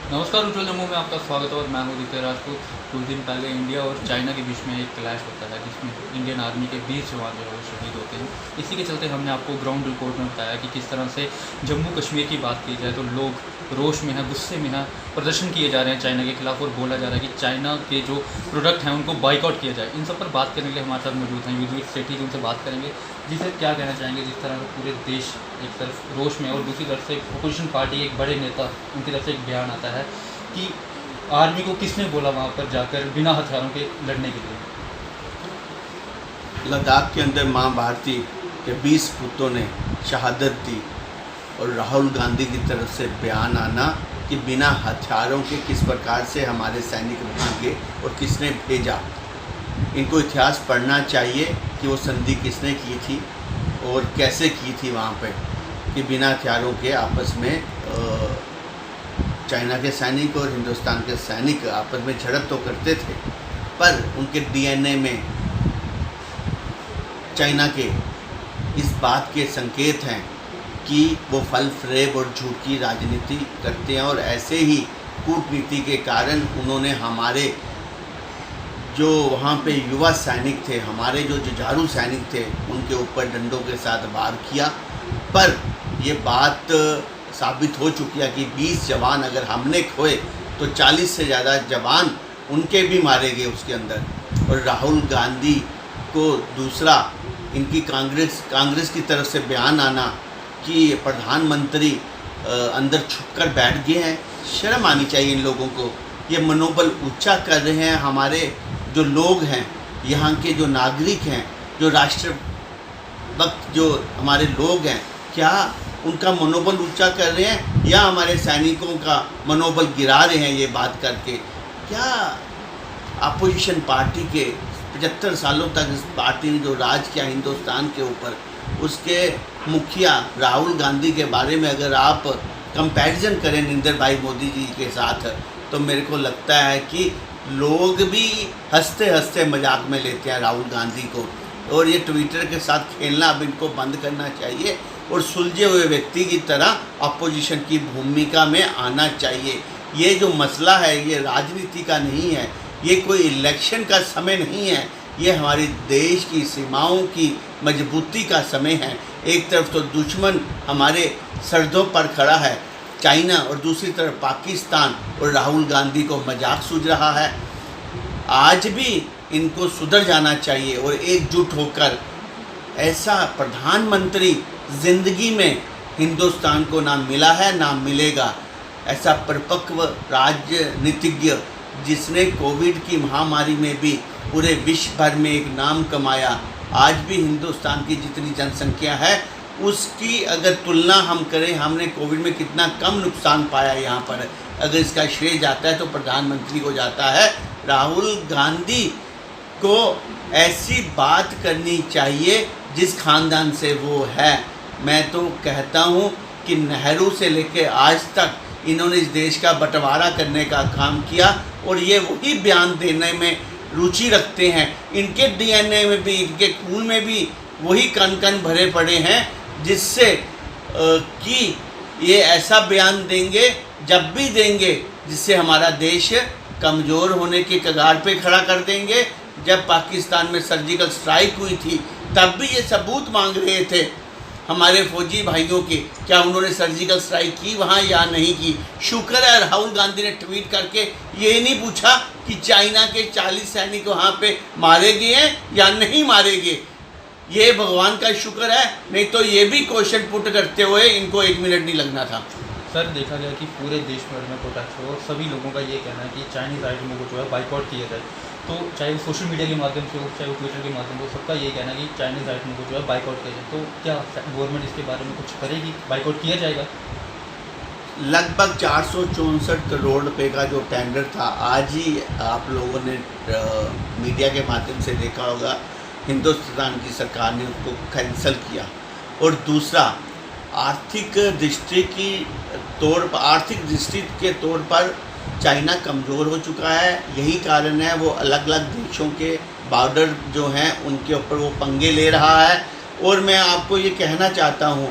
नमस्कार, उज्ज्वल जम्मू में आपका स्वागत है और मैं हूँ दित्य राजपूत। कुछ दिन पहले इंडिया और चाइना के बीच में एक क्लैश होता है जिसमें इंडियन आर्मी के 20 जवान जो है वो शहीद होते हैं। इसी के चलते हमने आपको ग्राउंड रिपोर्ट में बताया कि किस तरह से जम्मू कश्मीर की बात की जाए तो लोग रोष में हैं, गुस्से में हैं, प्रदर्शन किए जा रहे हैं चाइना के खिलाफ और बोला जा रहा है कि चाइना के जो प्रोडक्ट हैं उनको बाइकआउट किया जाए। इन सब पर बात करने के लिए हमारे साथ मौजूद हैं युद्धवीर सेठी, उनसे बात करेंगे। जी सर, क्या कहना चाहेंगे जिस तरह से पूरे देश एक तरफ रोष में और दूसरी तरफ से अपोजिशन पार्टी एक बड़े नेता उनकी तरफ से एक बयान आता है कि आर्मी को किसने बोला वहाँ पर जाकर बिना हथियारों के लड़ने के लिए। लद्दाख के अंदर माँ भारती के 20 पुत्रों ने शहादत दी और राहुल गांधी की तरफ से बयान आना कि बिना हथियारों के किस प्रकार से हमारे सैनिक भागे और किसने भेजा। इनको इतिहास पढ़ना चाहिए कि वो संधि किसने की थी और कैसे की थी वहाँ पे कि बिना हथियारों के आपस में चाइना के सैनिक और हिंदुस्तान के सैनिक आपस में झड़प तो करते थे, पर उनके डीएनए में चाइना के इस बात के संकेत हैं कि वो फल फ्रेब और झूठ की राजनीति करते हैं। और ऐसे ही कूटनीति के कारण उन्होंने हमारे जो वहाँ पे युवा सैनिक थे, हमारे जो जुझारू सैनिक थे, उनके ऊपर डंडों के साथ वार किया। पर ये बात साबित हो चुकी है कि 20 जवान अगर हमने खोए तो 40 से ज़्यादा जवान उनके भी मारे गए उसके अंदर। और राहुल गांधी को दूसरा इनकी कांग्रेस की तरफ से बयान आना कि प्रधानमंत्री अंदर छुपकर बैठ गए हैं। शर्म आनी चाहिए इन लोगों को। ये मनोबल ऊंचा कर रहे हैं हमारे जो लोग हैं, यहाँ के जो नागरिक हैं, जो राष्ट्रभक्त जो हमारे लोग हैं, क्या उनका मनोबल ऊंचा कर रहे हैं या हमारे सैनिकों का मनोबल गिरा रहे हैं ये बात करके। क्या अपोजिशन पार्टी के 75 सालों तक इस पार्टी ने जो राज किया हिंदुस्तान के ऊपर, उसके मुखिया राहुल गांधी के बारे में अगर आप कंपैरिजन करें नरेंद्र भाई मोदी जी के साथ, तो मेरे को लगता है कि लोग भी हंसते हंसते मजाक में लेते हैं राहुल गांधी को। और ये ट्विटर के साथ खेलना अब इनको बंद करना चाहिए और सुलझे हुए व्यक्ति की तरह अपोजिशन की भूमिका में आना चाहिए। ये जो मसला है ये राजनीति का नहीं है, ये कोई इलेक्शन का समय नहीं है, ये हमारे देश की सीमाओं की मजबूती का समय है। एक तरफ तो दुश्मन हमारे सरहदों पर खड़ा है चाइना, और दूसरी तरफ पाकिस्तान, और राहुल गांधी को मजाक सूझ रहा है। आज भी इनको सुधर जाना चाहिए और एकजुट होकर, ऐसा प्रधानमंत्री ज़िंदगी में हिंदुस्तान को ना मिला है ना मिलेगा। ऐसा परिपक्व राजनीतिज्ञ जिसने कोविड की महामारी में भी पूरे विश्व भर में एक नाम कमाया। आज भी हिंदुस्तान की जितनी जनसंख्या है उसकी अगर तुलना हम करें, हमने कोविड में कितना कम नुकसान पाया यहाँ पर, अगर इसका श्रेय जाता है तो प्रधानमंत्री को जाता है। राहुल गांधी को ऐसी बात करनी चाहिए जिस खानदान से वो है। मैं तो कहता हूँ कि नेहरू से लेकर आज तक इन्होंने इस देश का बंटवारा करने का काम किया और ये वही बयान देने में रुचि रखते हैं। इनके डीएनए में भी, इनके खून में भी वही कण कण भरे पड़े हैं, जिससे कि ये ऐसा बयान देंगे जब भी देंगे जिससे हमारा देश कमज़ोर होने के कगार पे खड़ा कर देंगे। जब पाकिस्तान में सर्जिकल स्ट्राइक हुई थी तब भी ये सबूत मांग रहे थे हमारे फौजी भाइयों के, क्या उन्होंने सर्जिकल स्ट्राइक की वहाँ या नहीं की। शुक्र है राहुल गांधी ने ट्वीट करके ये नहीं पूछा कि चाइना के 40 सैनिक वहाँ पे मारे गए हैं या नहीं मारे गए। ये भगवान का शुक्र है, नहीं तो ये भी क्वेश्चन पुट करते हुए इनको 1 मिनट नहीं लगना था। सर, देखा गया कि पूरे देश भर में प्रोटेस्ट हो और सभी लोगों का ये कहना है कि चाइनीज़ आइटमों को जो है बाइकआउट किया जाए। तो चाहे वो सोशल मीडिया के माध्यम से हो, चाहे वो ट्विटर के माध्यम से हो, सबका ये कहना है कि चाइनीज़ आइटमों को जो है बाइकआउट किया जाए। तो क्या गवर्नमेंट इसके बारे में कुछ करेगी, बाइकआउट किया जाएगा? लगभग 464 करोड़ रुपए का जो टेंडर था, आज ही आप लोगों ने मीडिया के माध्यम से देखा होगा, हिंदुस्तान की सरकार ने उसको कैंसिल किया। और दूसरा, आर्थिक दृष्टि के तौर पर चाइना कमज़ोर हो चुका है। यही कारण है वो अलग अलग देशों के बॉर्डर जो हैं उनके ऊपर वो पंगे ले रहा है। और मैं आपको ये कहना चाहता हूँ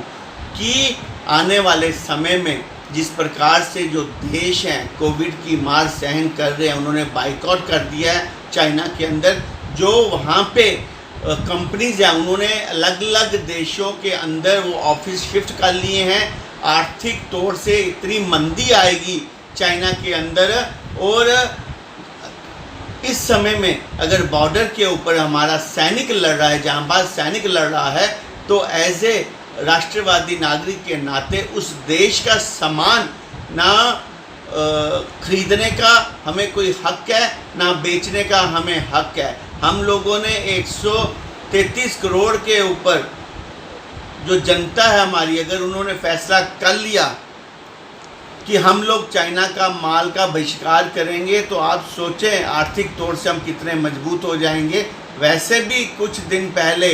कि आने वाले समय में जिस प्रकार से जो देश हैं कोविड की मार सहन कर रहे हैं, उन्होंने बाइकआउट कर दिया है चाइना के अंदर। जो वहाँ पे कंपनीज हैं उन्होंने अलग अलग देशों के अंदर वो ऑफिस शिफ्ट कर लिए हैं। आर्थिक तौर से इतनी मंदी आएगी चाइना के अंदर, और इस समय में अगर बॉर्डर के ऊपर हमारा सैनिक लड़ रहा है, जांबाज सैनिक लड़ रहा है, तो एज ए राष्ट्रवादी नागरिक के नाते उस देश का सामान ना खरीदने का हमें कोई हक है, ना बेचने का हमें हक है। हम लोगों ने 133 करोड़ के ऊपर जो जनता है हमारी, अगर उन्होंने फैसला कर लिया कि हम लोग चाइना का माल का बहिष्कार करेंगे, तो आप सोचें आर्थिक तौर से हम कितने मजबूत हो जाएंगे। वैसे भी कुछ दिन पहले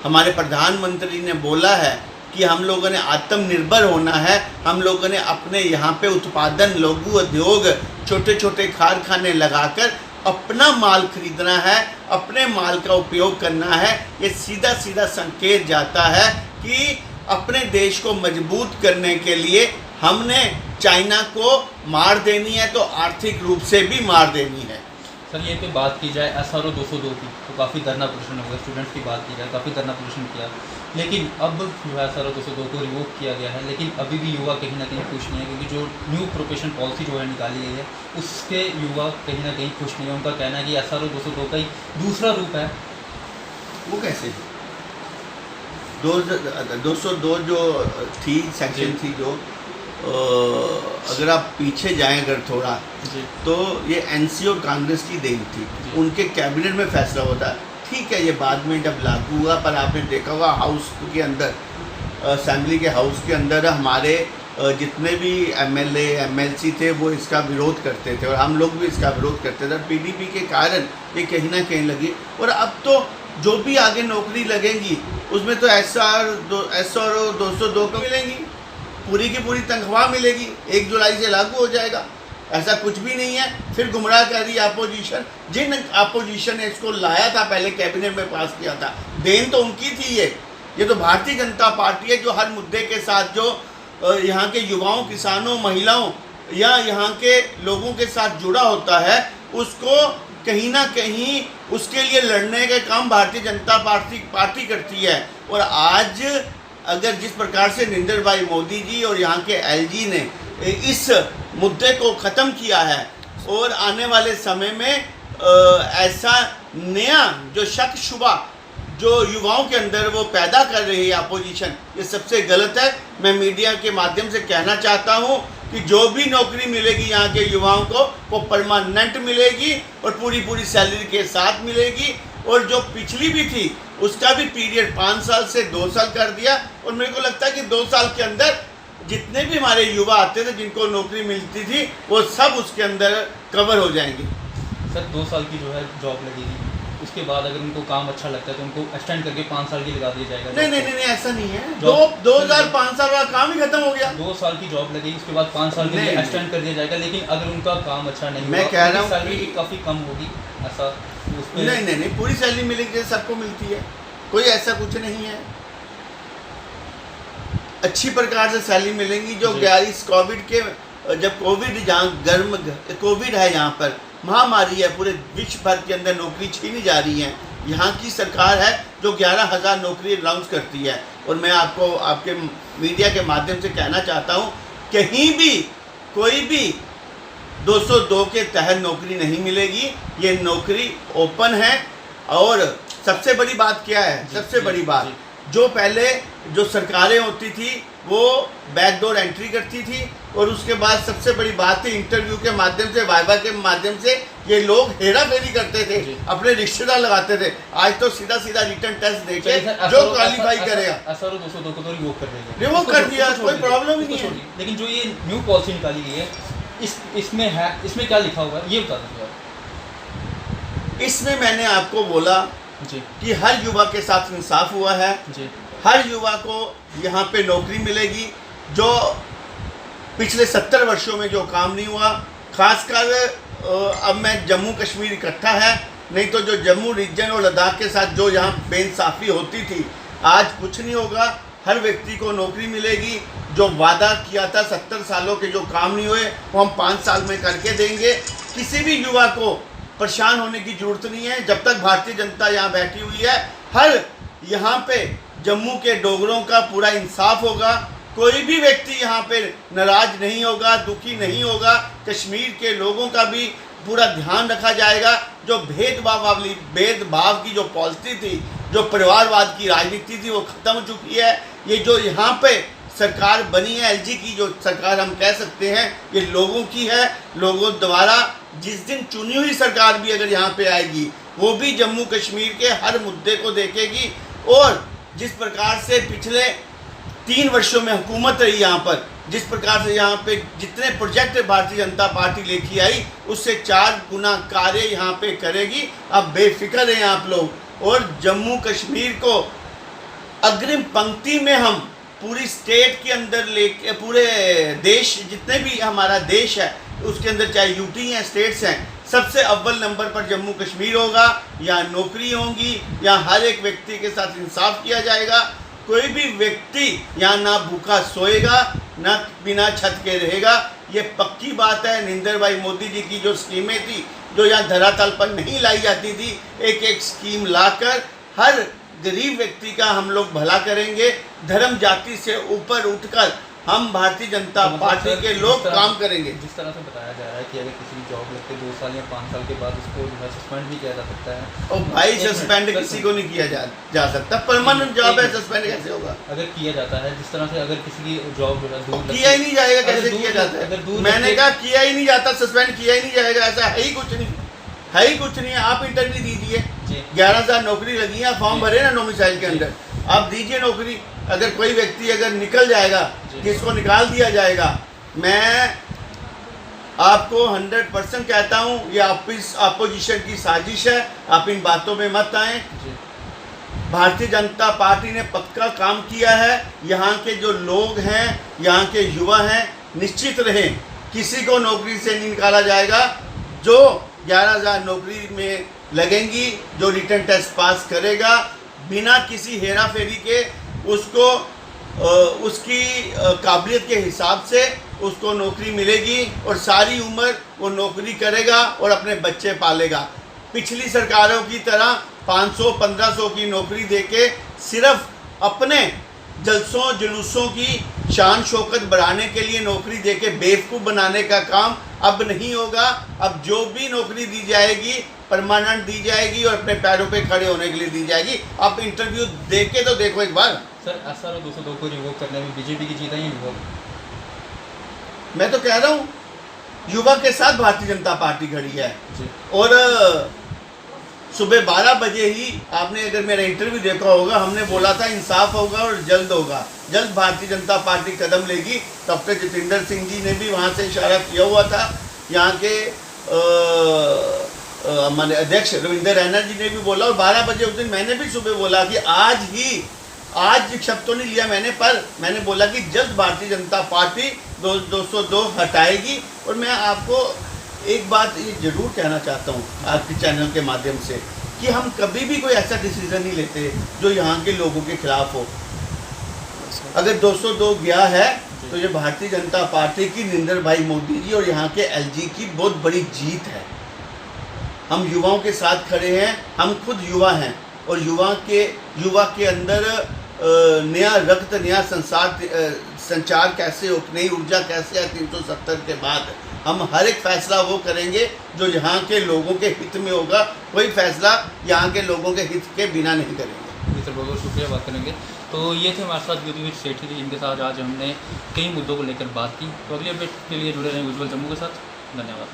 हमारे प्रधानमंत्री ने बोला है कि हम लोगों ने आत्मनिर्भर होना है, हम लोगों ने अपने यहाँ पे उत्पादन, लघु उद्योग, छोटे छोटे कारखाने लगाकर अपना माल खरीदना है, अपने माल का उपयोग करना है। ये सीधा सीधा संकेत जाता है कि अपने देश को मजबूत करने के लिए हमने चाइना को मार देनी है, तो आर्थिक रूप से भी मार देनी है। सर ये पे बात की जाए SRO 202 की, तो काफ़ी धरना प्रदर्शन हो गया। स्टूडेंट्स की बात की जाए, काफ़ी धरना प्रदर्शन किया, लेकिन अब जो है SRO 202 को रिवोक किया गया है। लेकिन अभी भी युवा कहीं ना कहीं खुश नहीं है, क्योंकि जो न्यू प्रोफेशन पॉलिसी जो है निकाली गई है, उसके युवा कहीं ना कहीं खुश नहीं है। उनका कहना है कि SRO 202 का ही दूसरा रूप है। वो कैसे 202 जो थी सेक्शन थी, जो अगर आप पीछे जाएं अगर थोड़ा, तो ये NC और कांग्रेस की देन थी। उनके कैबिनेट में फैसला होता है, ठीक है, ये बाद में जब लागू हुआ, पर आपने देखा होगा हाउस के अंदर, असेंबली के हाउस के अंदर हमारे जितने भी MLA MLC थे वो इसका विरोध करते थे, और हम लोग भी इसका विरोध करते थे। PDP के कारण ये कहीं ना कहीं लगी, और अब तो जो भी आगे नौकरी लगेंगी उसमें तो SRO 202 को मिलेंगी, पूरी की पूरी तनख्वाह मिलेगी, 1 जुलाई से लागू हो जाएगा। ऐसा कुछ भी नहीं है। फिर गुमराह कर रही अपोजिशन, जिन अपोजिशन ने इसको लाया था, पहले कैबिनेट में पास किया था, देन तो उनकी थी। ये तो भारतीय जनता पार्टी है, जो हर मुद्दे के साथ, जो यहाँ के युवाओं, किसानों, महिलाओं या यहाँ के लोगों के साथ जुड़ा होता है, उसको कहीं ना कहीं उसके लिए लड़ने का काम भारतीय जनता पार्टी करती है। और आज अगर जिस प्रकार से नरेंद्र भाई मोदी जी और यहाँ के LG ने इस मुद्दे को ख़त्म किया है, और आने वाले समय में ऐसा नया जो शक शुबा जो युवाओं के अंदर वो पैदा कर रही है अपोजिशन, ये सबसे गलत है। मैं मीडिया के माध्यम से कहना चाहता हूँ कि जो भी नौकरी मिलेगी यहाँ के युवाओं को, वो परमानेंट मिलेगी और पूरी सैलरी के साथ मिलेगी। और जो पिछली भी थी उसका भी पीरियड 5 साल से 2 साल कर दिया, और मेरे को लगता है कि 2 साल के अंदर जितने भी हमारे युवा आते थे, जिनको नौकरी मिलती थी, वो सब उसके अंदर कवर हो जाएंगे। सर 2 साल की जो है जॉब लगेगी, उसके बाद अगर उनको काम अच्छा लगता है तो उनको एक्सटेंड करके 5 साल की लगा दिया जाएगा। नहीं, ऐसा नहीं है। 2005 साल का काम ही खत्म हो गया। 2 साल की जॉब लगेगी, उसके बाद 5 साल के लिए एक्सटेंड कर दिया जाएगा। लेकिन अगर उनका काम अच्छा नहीं, मैं कह रहा हूँ सैलरी काफ़ी कम होगी, ऐसा नहीं, पूरी सैलरी मिलेगी, सबको मिलती है, कोई ऐसा कुछ नहीं है। अच्छी प्रकार से सैलरी मिलेंगी। जो 11 कोविड के, जब कोविड जहाँ कोविड है, यहाँ पर महामारी है, पूरे विश्व भर के अंदर नौकरी छीनी जा रही है। यहाँ की सरकार है जो 11,000 नौकरी अनाउंस करती है। और मैं आपको आपके मीडिया के माध्यम से कहना चाहता हूँ, कहीं भी कोई भी 202 के तहत नौकरी नहीं मिलेगी। ये नौकरी ओपन है। और सबसे बड़ी बात क्या है, सबसे बड़ी बात, जो पहले जो सरकारें होती थी वो बैकडोर एंट्री करती थी, और उसके बाद सबसे बड़ी बात थी इंटरव्यू के माध्यम से, वाइवा के माध्यम से ये लोग हेरा फेरी करते थे, अपने रिश्तेदार लगाते थे। आज तो सीधा रिटर्न टेस्ट देके जो क्वालिफाई करेगा। SRO 202 को तो रिवोक कर देंगे, रिवोक कर दिया, कोई प्रॉब्लम ही नहीं है। लेकिन जो ये न्यू पॉलिसी निकाली गई है, इसमें है, इसमें क्या लिखा हुआ है ये बता दीजिए आप। इसमें मैंने आपको बोला जी कि हर युवा के साथ इंसाफ हुआ है जी। हर युवा को यहाँ पे नौकरी मिलेगी, जो पिछले 70 वर्षों में जो काम नहीं हुआ। खासकर अब मैं जम्मू कश्मीर इकट्ठा है, नहीं तो जो जम्मू रीजन और लद्दाख के साथ जो यहाँ बेइंसाफ़ी होती थी, आज कुछ नहीं होगा। हर व्यक्ति को नौकरी मिलेगी। जो वादा किया था 70 सालों के जो काम नहीं हुए वो हम 5 साल में करके देंगे। किसी भी युवा को परेशान होने की ज़रूरत नहीं है। जब तक भारतीय जनता यहाँ बैठी हुई है, हर यहाँ पे जम्मू के डोगरों का पूरा इंसाफ होगा। कोई भी व्यक्ति यहाँ पे नाराज नहीं होगा, दुखी नहीं होगा। कश्मीर के लोगों का भी पूरा ध्यान रखा जाएगा। जो भेदभाव की जो पॉलिसी थी, जो परिवारवाद की राजनीति थी, वो ख़त्म हो चुकी है। ये जो यहाँ पे सरकार बनी है, एलजी की जो सरकार हम कह सकते हैं, ये लोगों की है। लोगों द्वारा जिस दिन चुनी हुई सरकार भी अगर यहाँ पे आएगी, वो भी जम्मू कश्मीर के हर मुद्दे को देखेगी। और जिस प्रकार से पिछले 3 वर्षों में हुकूमत रही यहाँ पर, जिस प्रकार से यहाँ पे जितने प्रोजेक्ट भारतीय जनता पार्टी लेके आई, उससे 4 गुना कार्य यहाँ पे करेगी। अब बेफिक्र हैं आप लोग। और जम्मू कश्मीर को अग्रिम पंक्ति में हम पूरी स्टेट के अंदर लेके, पूरे देश जितने भी हमारा देश है उसके अंदर, चाहे यूटी हैं, स्टेट्स हैं, सबसे अव्वल नंबर पर जम्मू कश्मीर होगा। यहाँ नौकरी होंगी, यहाँ हर एक व्यक्ति के साथ इंसाफ किया जाएगा। कोई भी व्यक्ति यहाँ ना भूखा सोएगा, ना बिना छत के रहेगा। ये पक्की बात है। नरेंद्र भाई मोदी जी की जो स्कीमें थी, जो यहाँ धरातल पर नहीं लाई जाती थी, एक एक स्कीम लाकर हर गरीब व्यक्ति का हम लोग भला करेंगे। धर्म जाति से ऊपर उठकर हम भारतीय जनता पार्टी के लोग काम करेंगे। जिस तरह से बताया जा रहा है कि अगर किसी की जॉब लगते 2 साल या 5 साल के बाद उसको सस्पेंड भी किया जा सकता है। और भाई सस्पेंड किसी को नहीं किया जा सकता। परमानेंट जॉब है, सस्पेंड कैसे होगा? अगर किया जाता है, जिस तरह से अगर किसी की जॉब किया ही नहीं जाएगा, कैसे किया जाता है? मैंने कहा किया ही नहीं जाता, सस्पेंड किया ही नहीं जाएगा। ऐसा है ही कुछ नहीं, है ही कुछ नहीं है। आप इंटरव्यू दीजिए, 11,000 नौकरी लगी है, फॉर्म भरे ना नोमिसाइल के अंदर, आप दीजिए नौकरी। अगर कोई व्यक्ति अगर निकल जाएगा, किसको निकाल दिया जाएगा, मैं आपको 100% कहता हूँ, ये अपोजिशन की साजिश है। आप इन बातों में मत आएं। भारतीय जनता पार्टी ने पक्का काम किया है। यहाँ के जो लोग हैं, यहाँ के युवा हैं, निश्चित रहें किसी को नौकरी से नहीं निकाला जाएगा। जो 11,000 नौकरी में लगेंगी, जो रिटर्न टेस्ट पास करेगा बिना किसी हेरा फेरी के, उसको उसकी काबिलियत के हिसाब से उसको नौकरी मिलेगी और सारी उम्र वो नौकरी करेगा और अपने बच्चे पालेगा। पिछली सरकारों की तरह 500-1500 की नौकरी देके सिर्फ अपने जलसों जुलूसों की शान शौकत बढ़ाने के लिए नौकरी देके बेवकूफ़ बनाने का काम अब नहीं होगा। अब जो भी नौकरी दी जाएगी परमानेंट दी जाएगी और अपने पैरों पे खड़े होने के लिए दी जाएगी। आप इंटरव्यू दे के तो देखो एक बार। सर SR 202 को रिवोक करने में बीजेपी की जीत है या रिवोक? मैं तो कह रहा हूँ युवा के साथ भारतीय जनता पार्टी खड़ी है। और सुबह 12 बजे ही आपने अगर मेरा इंटरव्यू देखा होगा, हमने बोला था इंसाफ होगा और जल्द होगा। जल्द भारतीय जनता पार्टी कदम लेगी। डॉक्टर जितेंद्र सिंह जी ने भी वहाँ से इशारा किया हुआ था। यहाँ के हमारे अध्यक्ष रविंद्र रैना जी ने भी बोला। और 12 बजे उस दिन मैंने भी सुबह बोला कि आज शब्द तो नहीं लिया मैंने, पर मैंने बोला कि जल्द भारतीय जनता पार्टी 202 हटाएगी। और मैं आपको एक बात ये ज़रूर कहना चाहता हूँ आपके चैनल के माध्यम से कि हम कभी भी कोई ऐसा डिसीज़न नहीं लेते जो यहाँ के लोगों के खिलाफ हो। अगर 202 गया है तो ये भारतीय जनता पार्टी की, नरेंद्र भाई मोदी जी और यहाँ के एलजी की बहुत बड़ी जीत है। हम युवाओं के साथ खड़े हैं। हम खुद युवा हैं और युवा के अंदर नया रक्त, नया संचार कैसे हो, नई ऊर्जा कैसे है 370 के बाद। हम हर एक फैसला वो करेंगे जो यहाँ के लोगों के हित में होगा। कोई फैसला यहाँ के लोगों के हित के बिना नहीं करेंगे। जी सर, बहुत बहुत शुक्रिया बात करेंगे। तो ये थे हमारे साथ योगी सेठी जी, जिनके साथ आज हमने कई मुद्दों को लेकर बात की। तो अगले अपडेट के लिए जुड़े रहें उज्ज्वल जम्मू के साथ। धन्यवाद।